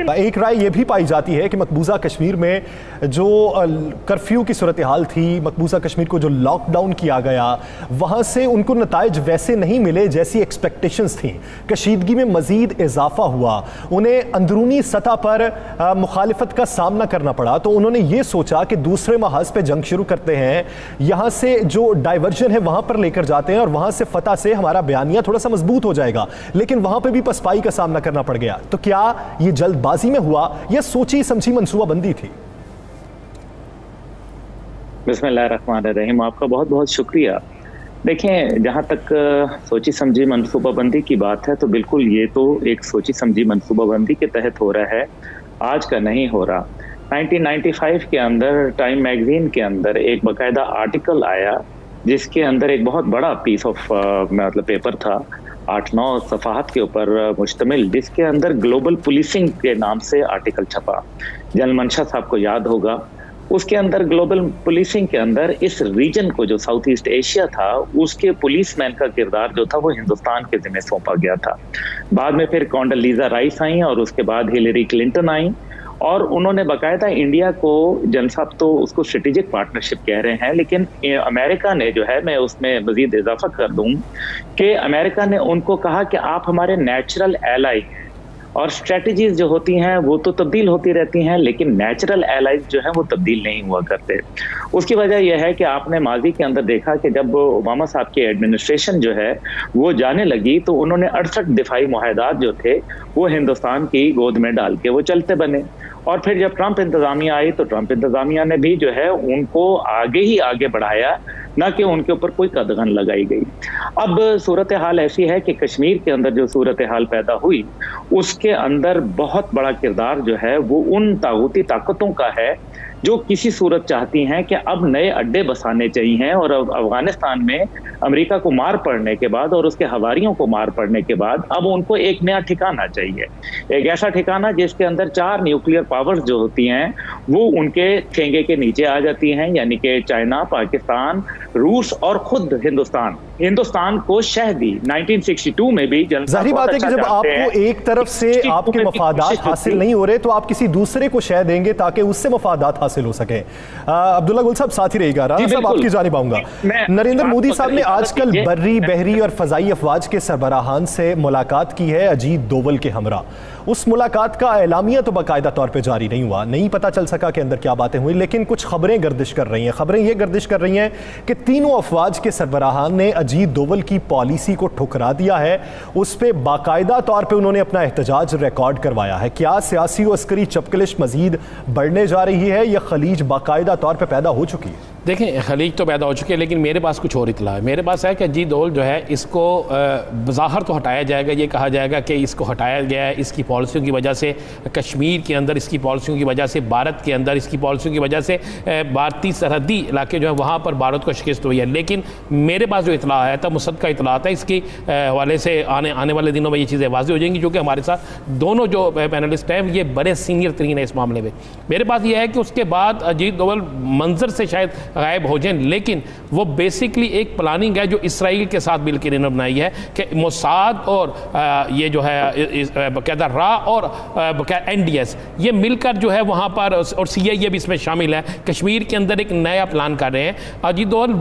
एक राय ये भी पाई जाती है कि मकबूजा कश्मीर में जो कर्फ्यू की सूरत हाल थी, मकबूजा कश्मीर को जो लॉकडाउन किया गया, वहाँ से उनको नताइज वैसे नहीं मिले जैसी एक्सपेक्टेशंस थी। कशीदगी में मजीद इजाफा हुआ, उन्हें अंदरूनी सतह पर मुखालिफत का सामना करना पड़ा। तो उन्होंने ये सोचा कि दूसरे महाज पे जंग शुरू करते हैं, यहाँ से जो डाइवर्जन है वहाँ पर लेकर जाते हैं और वहाँ से फतह से हमारा बयानिया थोड़ा सा मजबूत हो जाएगा। लेकिन वहाँ पर भी पसपाई का सामना करना पड़ गया। तो क्या ये जल्दबाजी में हुआ या सोची समझी मंसूबाबंदी थी? बिस्मिल्लाहिर्रहमानिर्रहीम। आपका बहुत बहुत शुक्रिया। देखें, जहाँ तक सोची समझी मनसूबाबंदी की बात है तो बिल्कुल ये तो एक सोची समझी मनसूबाबंदी के तहत हो रहा है, आज का नहीं हो रहा। 1995 के अंदर टाइम मैगजीन के अंदर एक बाकायदा आर्टिकल आया जिसके अंदर एक बहुत बड़ा पीस ऑफ मतलब पेपर था, 8-9 सफ़ाहत के ऊपर मुश्तमिल, जिसके अंदर ग्लोबल पुलिसिंग के नाम से आर्टिकल छपा। जनरल मंशा साहब को याद होगा, उसके अंदर ग्लोबल पुलिसिंग के अंदर इस रीजन को, जो साउथ ईस्ट एशिया था, उसके पुलिसमैन का किरदार जो था वो हिंदुस्तान के जिम्मे सौंपा गया था। बाद में फिर कॉन्डोलीज़ा राइस आई और उसके बाद हिलरी क्लिंटन आई और उन्होंने बाकायदा इंडिया को, जन साहब तो उसको स्ट्रेटेजिक पार्टनरशिप कह रहे हैं, लेकिन अमेरिका ने जो है, मैं उसमें मजीद इजाफा कर दूं कि अमेरिका ने उनको कहा कि आप हमारे नेचुरल एलाई हैं और स्ट्रेटजीज जो होती हैं वो तो तब्दील होती रहती हैं, लेकिन नेचुरल एलाइज जो हैं वो तब्दील नहीं हुआ करते। उसकी वजह यह है कि आपने माजी के अंदर देखा कि जब ओबामा साहब की एडमिनिस्ट्रेशन जो है वो जाने लगी तो उन्होंने 68 दिफाई मुआहदात जो थे वो हिंदुस्तान की गोद में डाल के वो चलते बने। और फिर जब ट्रंप इंतजामिया आई तो ट्रंप इंतजामिया ने भी जो है उनको आगे ही आगे बढ़ाया, ना कि उनके ऊपर कोई कदगन लगाई गई। अब सूरत हाल ऐसी है कि कश्मीर के अंदर जो सूरत हाल पैदा हुई उसके अंदर बहुत बड़ा किरदार जो है वो उन तागूती ताकतों का है जो किसी सूरत चाहती हैं कि अब नए अड्डे बसाने चाहिए और अब अफगानिस्तान में अमेरिका को मार पड़ने के बाद और उसके हवारियों को मार पड़ने के बाद अब उनको एक नया ठिकाना चाहिए, एक ऐसा ठिकाना जिसके अंदर 4 न्यूक्लियर पावर्स जो होती हैं वो उनके ठेंगे के नीचे आ जाती हैं, यानी कि चाइना, पाकिस्तान, रूस और खुद हिंदुस्तान को शह दी। 1962 में भी जाहिर बात है कि जब आपको एक तरफ से आपके मफादात हासिल नहीं हो रहे तो आप किसी दूसरे को शह देंगे ताकि उससे मफादात हासिल हो सके। अब्दुल्ला गुल साहब साथ ही रहेगा, राणा साहब आपकी जानिब आऊंगा। नरेंद्र मोदी साहब ने आजकल बर्री, बहरी और फजाई अफवाज के सरबराहान से मुलाकात की है, अजीत डोवल के हमरा। उस मुलाकात का एलामिया तो बाकायदा तौर पे जारी नहीं हुआ, नहीं पता चल सका कि अंदर क्या बातें हुई, लेकिन कुछ खबरें गर्दिश कर रही हैं। खबरें ये गर्दिश कर रही हैं कि तीनों अफवाज के सरबराहान ने अजीत डोवल की पॉलिसी को ठुकरा दिया है, उस पर बाकायदा तौर पे उन्होंने अपना एहतजाज रिकॉर्ड करवाया है। क्या सियासी और अस्करी चपकलिश मजीद बढ़ने जा रही है या खलीज बाकायदा तौर पर पैदा हो चुकी है? देखें, खलीज तो पैदा हो चुकी है, लेकिन मेरे पास कुछ और इतला है। मेरे पास है कि अजीत डोवल जो है इसको बज़ाहिर तो हटाया जाएगा, ये कहा जाएगा कि इसको हटाया गया है इसकी पॉलिसियों की वजह से, कश्मीर के अंदर इसकी पॉलिसियों की वजह से, भारत के अंदर इसकी पॉलिसियों की वजह से भारतीय सरहदी इलाके जो है वहाँ पर भारत को शिकस्त हुई है। लेकिन मेरे पास जो इतला है, तब मुसद्दका इतलात है, इसके हवाले से आने वाले दिनों में ये चीज़ें वाज़ेह हो जाएंगी, क्योंकि हमारे साथ दोनों जो पैनलिस्ट हैं ये बड़े सीनियर तरीन है इस मामले में। मेरे पास ये है कि उसके बाद अजीत डोवल मंजर से शायद गायब हो जाए, लेकिन वो बेसिकली एक प्लानिंग है जो इसराइल के साथ मिलकर इन्होंने बनाई है कि मोसाद और ये जो है बकायदा रा और NDS ये मिलकर जो है वहाँ पर, और CIA भी इसमें शामिल है, कश्मीर के अंदर एक नया प्लान कर रहे हैं। अजीत डोवल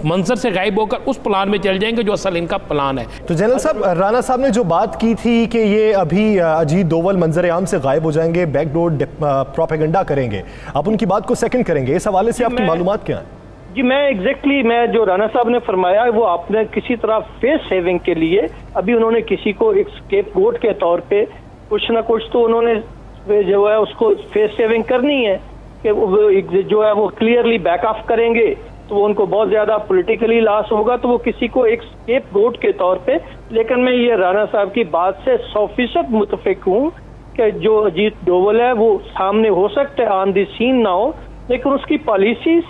मंजर से गायब होकर उस प्लान में चल जाएंगे जो असल इनका प्लान है। तो जनरल साहब, राणा साहब ने जो बात की थी कि ये अभी अजीत डोवल मंजर आम से गायब हो जाएंगे, बैकडोर प्रोपेगेंडा करेंगे, आप उनकी बात को सेकंड करेंगे, इस हवाले से आपकी मालूमात क्या है? जी, मैं जो राणा साहब ने फरमाया वो आपने किसी तरह फेस सेविंग के लिए अभी उन्होंने किसी को एक स्केपगोट के तौर पे कुछ ना कुछ तो उन्होंने जो है उसको फेस सेविंग करनी है कि वो जो है वो क्लियरली बैक ऑफ करेंगे तो वो उनको बहुत ज्यादा पॉलिटिकली लॉस होगा, तो वो किसी को एक स्केपगोट के तौर पे। लेकिन मैं ये राणा साहब की बात से 100% मुतफिक हूँ कि जो अजीत डोवल है वो सामने हो सकता है ऑन द सीन ना हो, लेकिन उसकी पॉलिसीज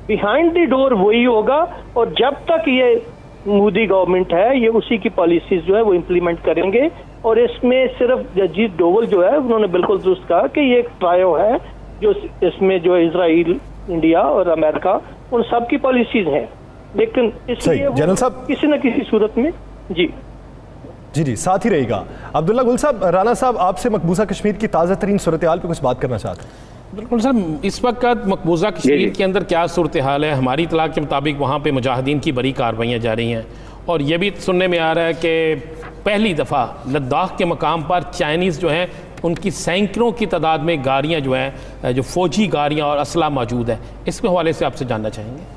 बिहाइंड द डोर वही होगा और जब तक ये मोदी गवर्नमेंट है ये उसी की पॉलिसीज जो है वो इम्प्लीमेंट करेंगे। और इसमें सिर्फ अजीत डोवल जो है उन्होंने बिल्कुल दुरुस्त कहा कि ये एक ट्रायो है जो इसमें जो इजराइल, इंडिया और अमेरिका उन सब की पॉलिसीज हैं, लेकिन इसलिए जनरल साहब किसी न किसी सूरत में जी जी जी, साथ ही रहेगा। अब्दुल्ला गुल साहब, राना साहब आपसे मकबूजा कश्मीर की ताज़ा तरीन सूरत हाल पर कुछ बात करना चाहते हैं। बिल्कुल सर, इस वक्त मकबूजा कश्मीर के अंदर क्या सूरत हाल है? हमारी इतला के मुताबिक वहाँ पे मुजाहिदीन की बड़ी कार्रवाइयाँ जारी हैं और ये भी सुनने में आ रहा है कि पहली दफ़ा लद्दाख के मकाम पर चाइनीज़ जो हैं उनकी सैकड़ों की तादाद में गाड़ियाँ जो हैं, जो फ़ौजी गाड़ियाँ और असला मौजूद है। इसके हवाले से आपसे जानना चाहेंगे।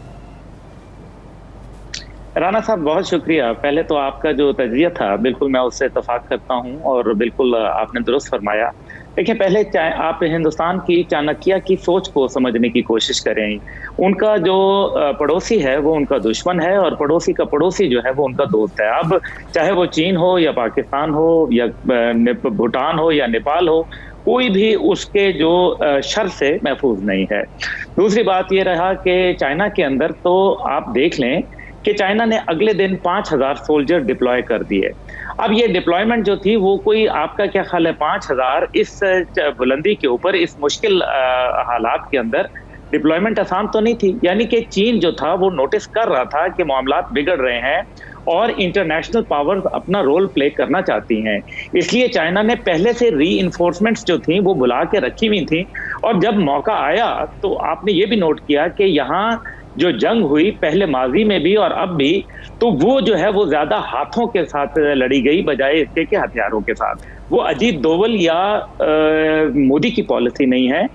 राना साहब बहुत शुक्रिया। पहले तो आपका जो तजिया था बिल्कुल मैं उससे इत्तफाक करता हूं और बिल्कुल आपने दुरुस्त फरमाया। देखिए, पहले आप हिंदुस्तान की चाणक्य की सोच को समझने की कोशिश करें। उनका जो पड़ोसी है वो उनका दुश्मन है और पड़ोसी का पड़ोसी जो है वो उनका दोस्त है। अब चाहे वो चीन हो या पाकिस्तान हो या भूटान हो या नेपाल हो, कोई भी उसके जो शर से महफूज नहीं है। दूसरी बात ये रहा कि चाइना के अंदर तो आप देख लें कि चाइना ने अगले दिन 5000 सोल्जर डिप्लॉय कर दिए। अब ये डिप्लॉयमेंट जो थी वो कोई, आपका क्या ख्याल है, 5000 इस बुलंदी के ऊपर इस मुश्किल हालात के अंदर डिप्लॉयमेंट आसान तो नहीं थी। यानी कि चीन जो था वो नोटिस कर रहा था कि मामलात बिगड़ रहे हैं और इंटरनेशनल पावर्स अपना रोल प्ले करना चाहती हैं। इसलिए चाइना ने पहले से री इन्फोर्समेंट्स जो थी वो बुला के रखी हुई थी और जब मौका आया तो आपने ये भी नोट किया कि यहाँ जो जंग हुई पहले माजी में भी और अब भी, तो वो जो है वो ज्यादा हाथों के साथ लड़ी गई बजाय इसके के हथियारों के साथ। वो अजीत डोवल या मोदी की पॉलिसी नहीं है,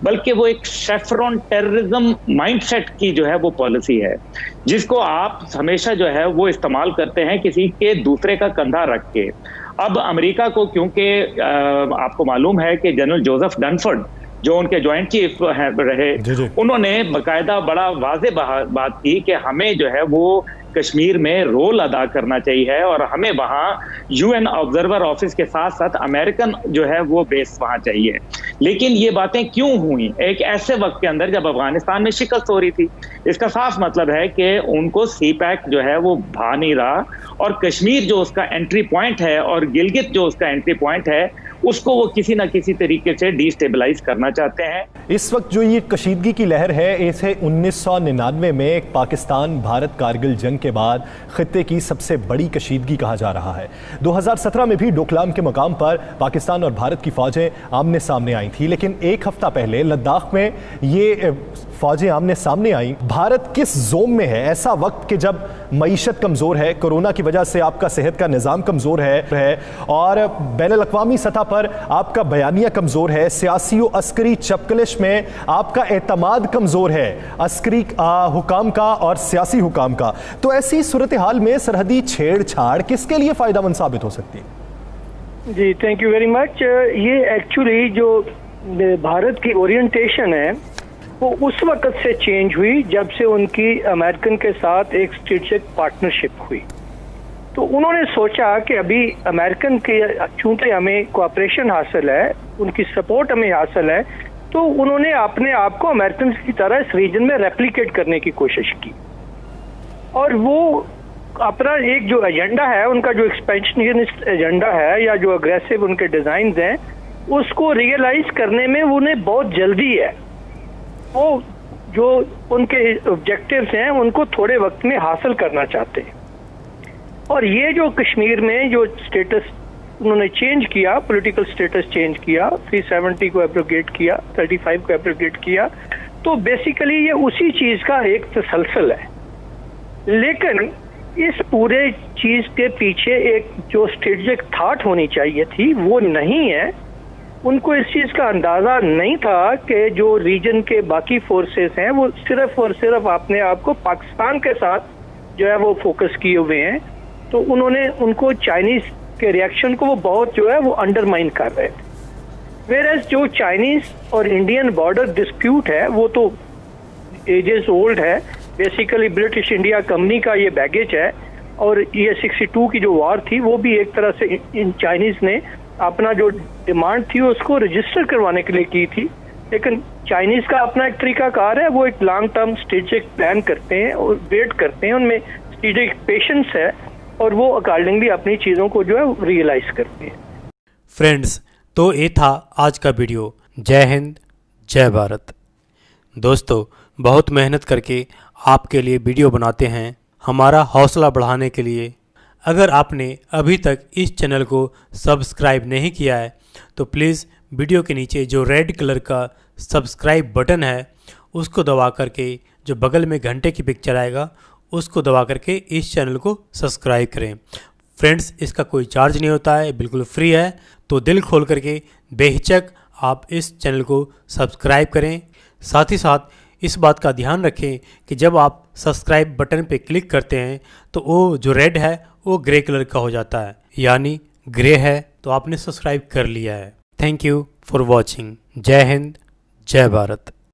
बल्कि वो एक शेफ्रॉन टेररिज्म माइंडसेट की जो है वो पॉलिसी है, जिसको आप हमेशा जो है वो इस्तेमाल करते हैं किसी के दूसरे का कंधा रख के। अब अमेरिका को, क्योंकि आपको मालूम है कि जनरल जोसेफ डनफोर्ड जो उनके ज्वाइंट चीफ रहे, उन्होंने बाकायदा बड़ा वाजे बात की कि हमें जो है वो कश्मीर में रोल अदा करना चाहिए और हमें वहाँ यूएन ऑब्जर्वर ऑफिस के साथ साथ अमेरिकन जो है वो बेस वहाँ चाहिए। लेकिन ये बातें क्यों हुई एक ऐसे वक्त के अंदर जब अफगानिस्तान में शिकस्त हो रही थी? इसका साफ मतलब है कि उनको सी पैक जो है वो भा नहीं रहा और कश्मीर जो उसका एंट्री पॉइंट है और गिलगित जो उसका एंट्री पॉइंट है उसको वो किसी ना किसी तरीके से डिस्टेबलाइज करना चाहते हैं। इस वक्त जो ये कशीदगी की लहर है, इसे 1999 में एक पाकिस्तान भारत कारगिल जंग के बाद खित्ते की सबसे बड़ी कशीदगी कहा जा रहा है। 2017 में भी डोकलाम के मकाम पर पाकिस्तान और भारत की फौजें आमने सामने आई थी, लेकिन एक हफ्ता पहले लद्दाख में ये फौजें आमने सामने आई। भारत किस जोन में है? ऐसा वक्त कि जब मईशत कमज़ोर है, कोरोना की वजह से आपका सेहत का निज़ाम कमज़ोर है और बैनुल अक़वामी सतह पर आपका बयानिया कमज़ोर है, सियासी और अस्करी चपकलिश में आपका एतमाद कमज़ोर है, अस्करी हुकाम का और सियासी हुकाम का। तो ऐसी सूरत हाल में सरहदी छेड़छाड़ किसके लिए फ़ायदेमंद साबित हो सकती है? जी, थैंक यू वेरी मच। ये एक्चुअली जो भारत की ओरिएंटेशन है वो उस वक्त से चेंज हुई जब से उनकी अमेरिकन के साथ एक स्ट्रेटेजिक पार्टनरशिप हुई। तो उन्होंने सोचा कि अभी अमेरिकन के चूंकि हमें कोऑपरेशन हासिल है, उनकी सपोर्ट हमें हासिल है, तो उन्होंने अपने आप को अमेरिकन की तरह इस रीजन में रेप्लिकेट करने की कोशिश की और वो अपना एक जो एजेंडा है, उनका जो एक्सपेंशनिस्ट एजेंडा है या जो अग्रेसिव उनके डिजाइन हैं, उसको रियलाइज करने में उन्हें बहुत जल्दी है। वो जो उनके ऑब्जेक्टिव्स हैं उनको थोड़े वक्त में हासिल करना चाहते हैं। और ये जो कश्मीर में जो स्टेटस उन्होंने चेंज किया, पॉलिटिकल स्टेटस चेंज किया, 370 को एब्रोगेट किया, 35 को एब्रोगेट किया, तो बेसिकली ये उसी चीज का एक तसलसल है। लेकिन इस पूरे चीज के पीछे एक जो स्ट्रेटेजिक थॉट होनी चाहिए थी वो नहीं है। उनको इस चीज का अंदाजा नहीं था कि जो रीजन के बाकी फोर्सेस हैं वो सिर्फ और सिर्फ अपने आप को पाकिस्तान के साथ जो है वो फोकस किए हुए हैं। तो उन्होंने उनको चाइनीज के रिएक्शन को वो बहुत जो है वो अंडरमाइन कर रहे थे। वेयरएज जो चाइनीज और इंडियन बॉर्डर डिस्प्यूट है वो तो एजेस ओल्ड है, बेसिकली ब्रिटिश इंडिया कंपनी का ये बैगेज है और ये 62 की जो वॉर थी वो भी एक तरह से इन चाइनीज ने अपना जो डिमांड थी उसको रजिस्टर करवाने के लिए की थी। लेकिन चाइनीज का अपना एक तरीकाकार है, वो एक लॉन्ग टर्म स्ट्रेटेजिक प्लान करते हैं और वेट करते हैं, उनमें स्ट्रेटेजिक पेशेंस है और वो अकॉर्डिंगली अपनी चीज़ों को जो है रियलाइज करते हैं। फ्रेंड्स, तो ये था आज का वीडियो। जय हिंद, जय भारत। दोस्तों, बहुत मेहनत करके आपके लिए वीडियो बनाते हैं। हमारा हौसला बढ़ाने के लिए अगर आपने अभी तक इस चैनल को सब्सक्राइब नहीं किया है तो प्लीज़ वीडियो के नीचे जो रेड कलर का सब्सक्राइब बटन है उसको दबा करके जो बगल में घंटे की पिक्चर आएगा उसको दबा करके इस चैनल को सब्सक्राइब करें। फ्रेंड्स, इसका कोई चार्ज नहीं होता है, बिल्कुल फ्री है। तो दिल खोल करके बेहिचक आप इस चैनल को सब्सक्राइब करें। साथ ही साथ इस बात का ध्यान रखें कि जब आप सब्सक्राइब बटन पे क्लिक करते हैं तो वो जो रेड है वो ग्रे कलर का हो जाता है, यानी ग्रे है तो आपने सब्सक्राइब कर लिया है। Thank you for watching. जय हिंद, जय भारत।